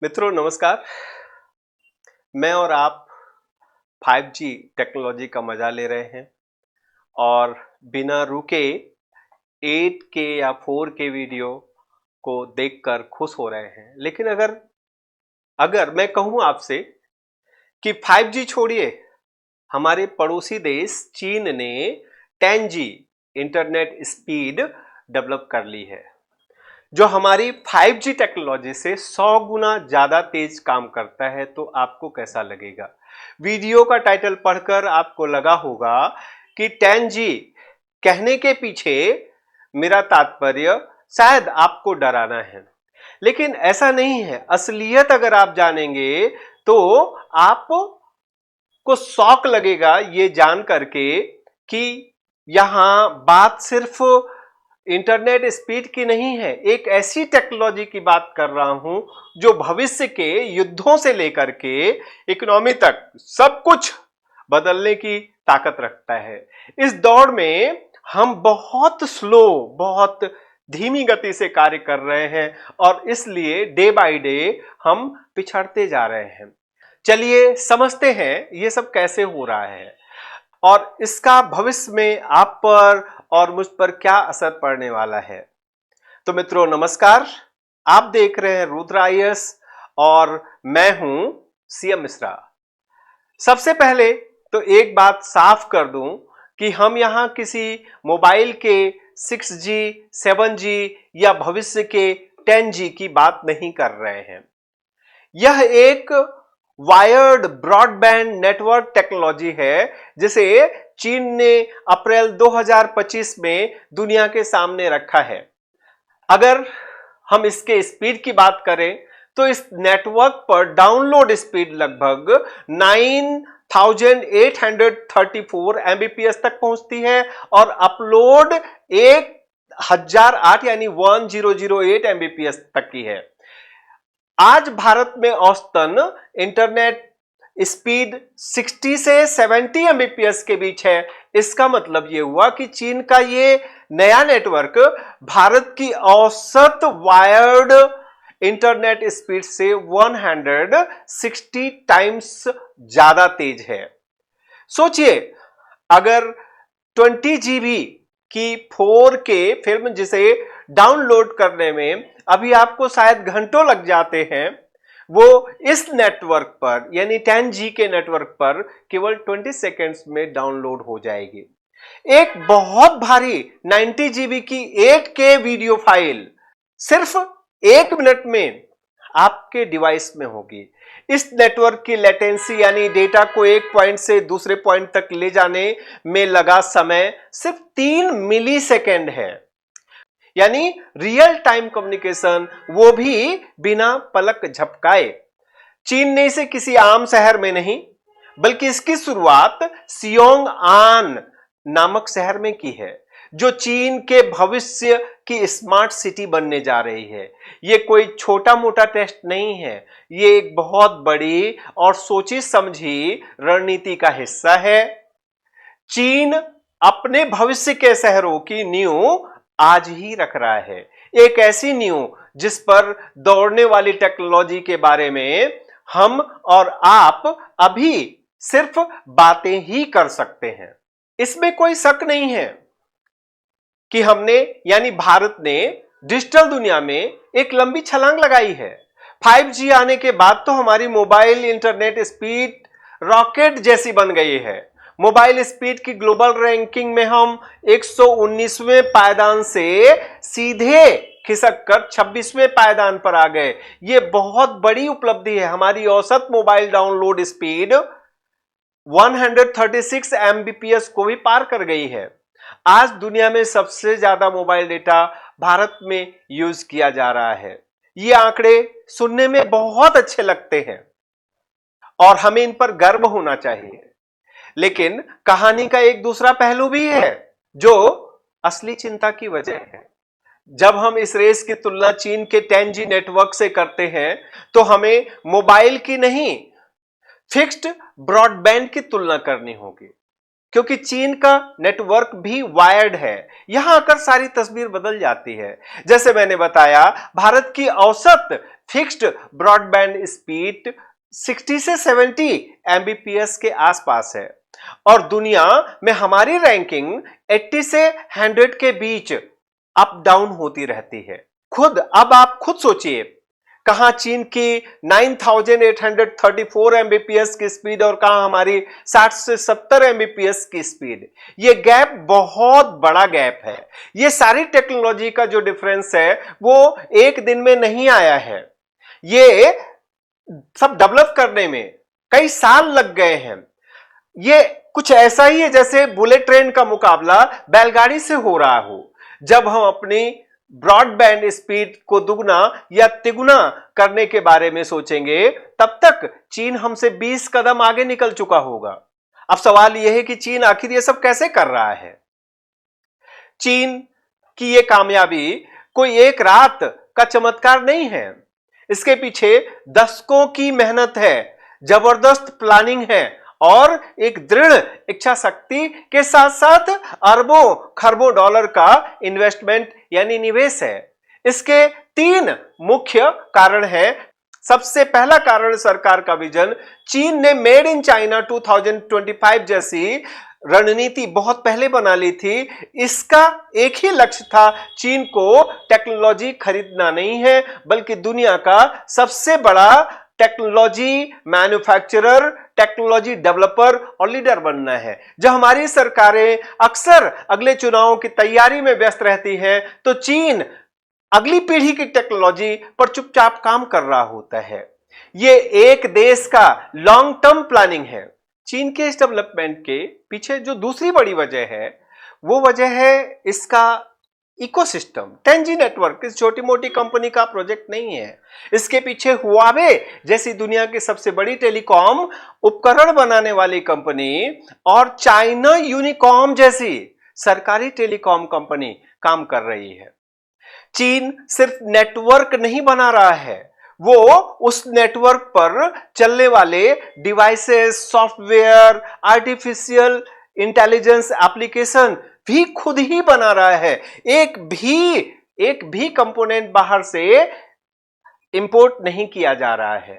मित्रों नमस्कार। मैं और आप 5G टेक्नोलॉजी का मजा ले रहे हैं और बिना रुके 8K या 4K वीडियो को देखकर खुश हो रहे हैं। लेकिन अगर अगर मैं कहूं आपसे कि 5G छोड़िए, हमारे पड़ोसी देश चीन ने 10G इंटरनेट स्पीड डेवलप कर ली है, जो हमारी 5G टेक्नोलॉजी से 100 गुना ज्यादा तेज काम करता है। तो आपको कैसा लगेगा? वीडियो का टाइटल पढ़कर आपको लगा होगा कि 10G कहने के पीछे मेरा तात्पर्य शायद आपको डराना है, लेकिन ऐसा नहीं है। असलियत अगर आप जानेंगे तो आपको शौक लगेगा ये जान करके कि यहां बात सिर्फ इंटरनेट स्पीड की नहीं है। एक ऐसी टेक्नोलॉजी की बात कर रहा हूं जो भविष्य के युद्धों से लेकर के इकोनॉमी तक सब कुछ बदलने की ताकत रखता है। इस दौड़ में हम बहुत धीमी गति से कार्य कर रहे हैं और इसलिए डे बाय डे हम पिछड़ते जा रहे हैं। चलिए समझते हैं ये सब कैसे हो रहा है और इसका भविष्य में आप पर और मुझ पर क्या असर पड़ने वाला है। तो मित्रों नमस्कार, आप देख रहे हैं रुद्र आईएएस और मैं हूं सीएम मिश्रा। सबसे पहले तो एक बात साफ कर दूं कि हम यहां किसी मोबाइल के 6G, 7G या भविष्य के 10G की बात नहीं कर रहे हैं। यह एक वायर्ड ब्रॉडबैंड नेटवर्क टेक्नोलॉजी है जिसे चीन ने अप्रैल 2025 में दुनिया के सामने रखा है। अगर हम इसके स्पीड की बात करें तो इस नेटवर्क पर डाउनलोड स्पीड लगभग 9834 एमबीपीएस तक पहुंचती है और अपलोड 1008 यानी 1008 एमबीपीएस तक की है। आज भारत में औसतन इंटरनेट स्पीड 60 से 70 एमबीपीएस के बीच है। इसका मतलब यह हुआ कि चीन का ये नया नेटवर्क भारत की औसत वायर्ड इंटरनेट स्पीड से 160 टाइम्स ज्यादा तेज है। सोचिए, अगर 20 GB की 4K फिल्म जिसे डाउनलोड करने में अभी आपको शायद घंटों लग जाते हैं, वो इस नेटवर्क पर यानी 10G के नेटवर्क पर केवल 20 सेकेंड्स में डाउनलोड हो जाएगी। एक बहुत भारी 90 GB की 8K वीडियो फाइल सिर्फ 1 मिनट में आपके डिवाइस में होगी। इस नेटवर्क की लेटेंसी यानी डेटा को एक पॉइंट से दूसरे पॉइंट तक ले जाने में लगा समय सिर्फ 3 मिली सेकेंड है, यानी रियल टाइम कम्युनिकेशन, वो भी बिना पलक झपकाए। चीन ने इसे किसी आम शहर में नहीं बल्कि इसकी शुरुआत सियोंग आन नामक शहर में की है, जो चीन के भविष्य की स्मार्ट सिटी बनने जा रही है। यह कोई छोटा मोटा टेस्ट नहीं है, यह एक बहुत बड़ी और सोची समझी रणनीति का हिस्सा है। चीन अपने भविष्य के शहरों की नींव आज ही रख रहा है, एक ऐसी नींव जिस पर दौड़ने वाली टेक्नोलॉजी के बारे में हम और आप अभी सिर्फ बातें ही कर सकते हैं। इसमें कोई शक नहीं है कि हमने यानी भारत ने डिजिटल दुनिया में एक लंबी छलांग लगाई है। 5G आने के बाद तो हमारी मोबाइल इंटरनेट स्पीड रॉकेट जैसी बन गई है। मोबाइल स्पीड की ग्लोबल रैंकिंग में हम 119वें पायदान से सीधे खिसक कर 26वें पायदान पर आ गए। यह बहुत बड़ी उपलब्धि है। हमारी औसत मोबाइल डाउनलोड स्पीड 136 एमबीपीएस को भी पार कर गई है। आज दुनिया में सबसे ज्यादा मोबाइल डेटा भारत में यूज किया जा रहा है। ये आंकड़े सुनने में बहुत अच्छे लगते हैं और हमें इन पर गर्व होना चाहिए, लेकिन कहानी का एक दूसरा पहलू भी है जो असली चिंता की वजह है। जब हम इस रेस की तुलना चीन के 10G नेटवर्क से करते हैं तो हमें मोबाइल की नहीं, फिक्स्ड ब्रॉडबैंड की तुलना करनी होगी। क्योंकि चीन का नेटवर्क भी वायर्ड है। यहां आकर सारी तस्वीर बदल जाती है। जैसे मैंने बताया, भारत की औसत फिक्स्ड ब्रॉडबैंड स्पीड 60 से 70 एमबीपीएस के आसपास है और दुनिया में हमारी रैंकिंग 80 से 100 के बीच अप डाउन होती रहती है। अब आप खुद सोचिए, कहां चीन की 9834 एमबीपीएस की स्पीड और कहां हमारी 60 से 70 एमबीपीएस की स्पीड। ये गैप बहुत बड़ा गैप है। ये सारी टेक्नोलॉजी का जो डिफरेंस है वो एक दिन में नहीं आया है। ये सब डेवलप करने में कई साल लग गए हैं। ये कुछ ऐसा ही है जैसे बुलेट ट्रेन का मुकाबला बैलगाड़ी से हो रहा हो। जब हम अपनी ब्रॉडबैंड स्पीड को दुगना या तिगुना करने के बारे में सोचेंगे, तब तक चीन हमसे 20 कदम आगे निकल चुका होगा। अब सवाल यह है कि चीन आखिर यह सब कैसे कर रहा है। चीन की यह कामयाबी कोई एक रात का चमत्कार नहीं है। इसके पीछे दशकों की मेहनत है, जबरदस्त प्लानिंग है और एक दृढ़ इच्छा शक्ति के साथ साथ अरबों खरबों डॉलर का इन्वेस्टमेंट यानी निवेश है। इसके 3 मुख्य कारण हैं। सबसे पहला कारण सरकार का विजन। चीन ने मेड इन चाइना 2025 जैसी रणनीति बहुत पहले बना ली थी। इसका एक ही लक्ष्य था, चीन को टेक्नोलॉजी खरीदना नहीं है बल्कि दुनिया का सबसे बड़ा टेक्नोलॉजी मैन्युफैक्चरर, टेक्नोलॉजी डेवलपर और लीडर बनना है। जब हमारी सरकारें अक्सर अगले चुनावों की तैयारी में व्यस्त रहती हैं, तो चीन अगली पीढ़ी की टेक्नोलॉजी पर चुपचाप काम कर रहा होता है। यह एक देश का लॉन्ग टर्म प्लानिंग है। चीन के इस डेवलपमेंट के पीछे जो दूसरी बड़ी वजह है, वो वजह है इसका इकोसिस्टम। 10G नेटवर्क इस छोटी मोटी कंपनी का प्रोजेक्ट नहीं है। इसके पीछे हुआवे जैसी दुनिया की सबसे बड़ी टेलीकॉम उपकरण बनाने वाली कंपनी और चाइना यूनिकॉम जैसी सरकारी टेलीकॉम कंपनी काम कर रही है। चीन सिर्फ नेटवर्क नहीं बना रहा है, वो उस नेटवर्क पर चलने वाले devices, software, artificial intelligence application भी खुद ही बना रहा है। एक भी कंपोनेंट बाहर से इंपोर्ट नहीं किया जा रहा है।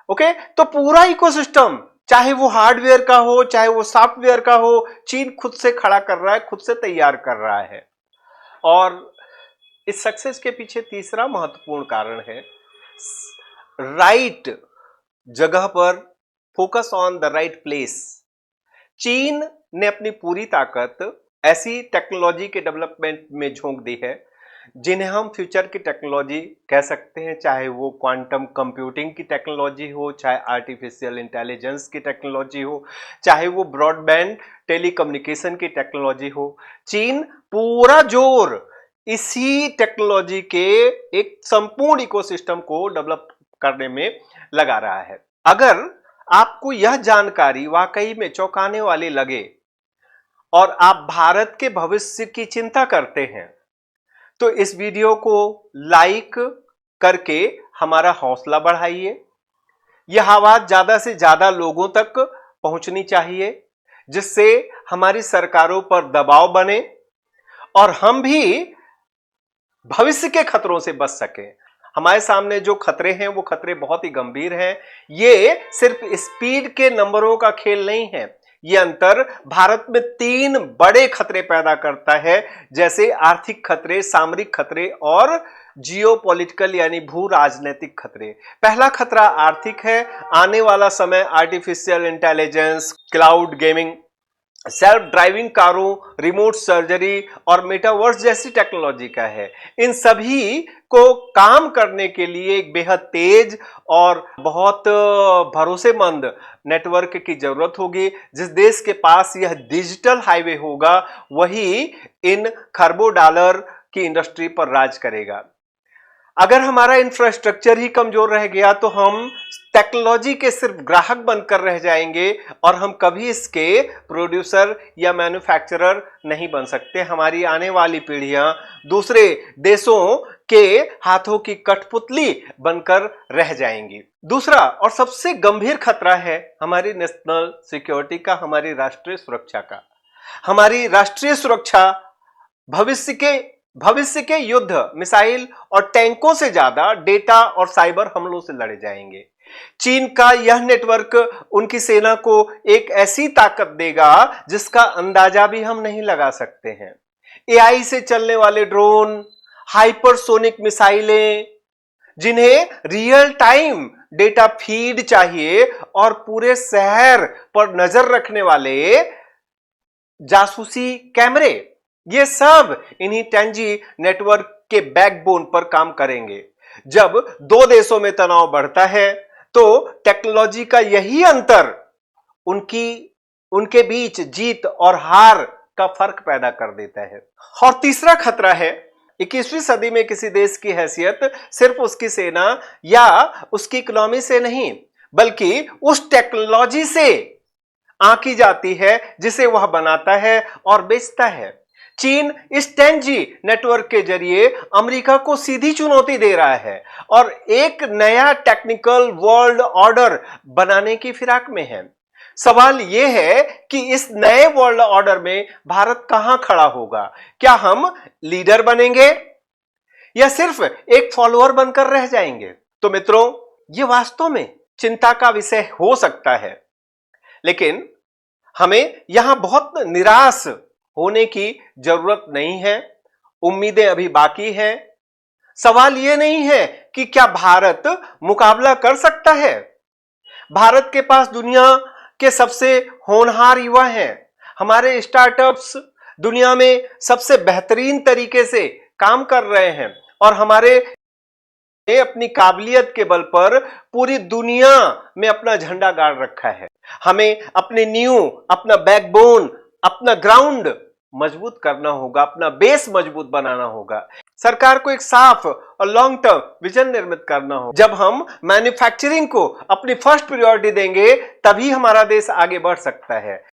ओके, तो पूरा इकोसिस्टम, चाहे वो हार्डवेयर का हो चाहे वो सॉफ्टवेयर का हो, चीन खुद से खड़ा कर रहा है, खुद से तैयार कर रहा है। और इस सक्सेस के पीछे तीसरा महत्वपूर्ण कारण है, राइट जगह पर focus on the right place. चीन ने अपनी पूरी ताकत ऐसी टेक्नोलॉजी के डेवलपमेंट में झोंक दी है जिन्हें हम फ्यूचर की टेक्नोलॉजी कह सकते हैं, चाहे वो क्वांटम कंप्यूटिंग की टेक्नोलॉजी हो, चाहे आर्टिफिशियल इंटेलिजेंस की टेक्नोलॉजी हो, चाहे वो ब्रॉडबैंड टेलीकम्युनिकेशन की टेक्नोलॉजी हो। चीन पूरा जोर इसी टेक्नोलॉजी के एक संपूर्ण इकोसिस्टम को डेवलप करने में लगा रहा है। अगर आपको यह जानकारी वाकई में चौंकाने वाली लगे और आप भारत के भविष्य की चिंता करते हैं, तो इस वीडियो को लाइक करके हमारा हौसला बढ़ाइए। यह आवाज ज्यादा से ज्यादा लोगों तक पहुंचनी चाहिए, जिससे हमारी सरकारों पर दबाव बने और हम भी भविष्य के खतरों से बच सकें। हमारे सामने जो खतरे हैं वो खतरे बहुत ही गंभीर हैं। ये सिर्फ स्पीड के नंबरों का खेल नहीं है। ये अंतर भारत में 3 बड़े खतरे पैदा करता है, जैसे आर्थिक खतरे, सामरिक खतरे और जियोपॉलिटिकल यानी भू राजनीतिक खतरे। पहला खतरा आर्थिक है। आने वाला समय artificial intelligence, cloud gaming, self driving कारों, रिमोट सर्जरी और मेटावर्स जैसी टेक्नोलॉजी का है। इन सभी को काम करने के लिए एक बेहद तेज और बहुत भरोसेमंद नेटवर्क की जरूरत होगी। जिस देश के पास यह डिजिटल हाईवे होगा, वही इन खरबों डॉलर की इंडस्ट्री पर राज करेगा। अगर हमारा इंफ्रास्ट्रक्चर ही कमजोर रह गया तो हम टेक्नोलॉजी के सिर्फ ग्राहक बनकर रह जाएंगे और हम कभी इसके प्रोड्यूसर या मैन्युफैक्चरर नहीं बन सकते। हमारी आने वाली पीढ़ियां दूसरे देशों के हाथों की कठपुतली बनकर रह जाएंगी। दूसरा और सबसे गंभीर खतरा है हमारी नेशनल सिक्योरिटी का, हमारी राष्ट्रीय सुरक्षा का। हमारी राष्ट्रीय सुरक्षा भविष्य के युद्ध मिसाइल और टैंकों से ज्यादा डेटा और साइबर हमलों से लड़े जाएंगे। चीन का यह नेटवर्क उनकी सेना को एक ऐसी ताकत देगा जिसका अंदाजा भी हम नहीं लगा सकते हैं। एआई से चलने वाले ड्रोन, हाइपरसोनिक मिसाइलें, जिन्हें रियल टाइम डेटा फीड चाहिए, और पूरे शहर पर नजर रखने वाले जासूसी कैमरे, ये सब इन्हीं 10G नेटवर्क के बैकबोन पर काम करेंगे। जब दो देशों में तनाव बढ़ता है तो टेक्नोलॉजी का यही अंतर उनके बीच जीत और हार का फर्क पैदा कर देता है। और तीसरा खतरा है 21वीं सदी में किसी देश की हैसियत सिर्फ उसकी सेना या उसकी इकोनॉमी से नहीं, बल्कि उस टेक्नोलॉजी से आंकी जाती है जिसे वह बनाता है और बेचता है। चीन इस 10G नेटवर्क के जरिए अमेरिका को सीधी चुनौती दे रहा है और एक नया टेक्निकल वर्ल्ड ऑर्डर बनाने की फिराक में है। सवाल यह है कि इस नए वर्ल्ड ऑर्डर में भारत कहां खड़ा होगा? क्या हम लीडर बनेंगे या सिर्फ एक फॉलोअर बनकर रह जाएंगे? तो मित्रों, यह वास्तव में चिंता का विषय हो सकता है, लेकिन हमें यहां बहुत निराश होने की जरूरत नहीं है। उम्मीदें अभी बाकी हैं। सवाल यह नहीं है कि क्या भारत मुकाबला कर सकता है। भारत के पास दुनिया के सबसे होनहार युवा हैं। हमारे स्टार्टअप्स दुनिया में सबसे बेहतरीन तरीके से काम कर रहे हैं और हमारे अपनी काबिलियत के बल पर पूरी दुनिया में अपना झंडा गाड़ रखा है। हमें अपने नींव, अपना बैकबोन, अपना ग्राउंड मजबूत करना होगा, अपना बेस मजबूत बनाना होगा। सरकार को एक साफ और लॉन्ग टर्म विजन निर्मित करना होगा। जब हम मैन्युफैक्चरिंग को अपनी फर्स्ट प्रायोरिटी देंगे, तभी हमारा देश आगे बढ़ सकता है।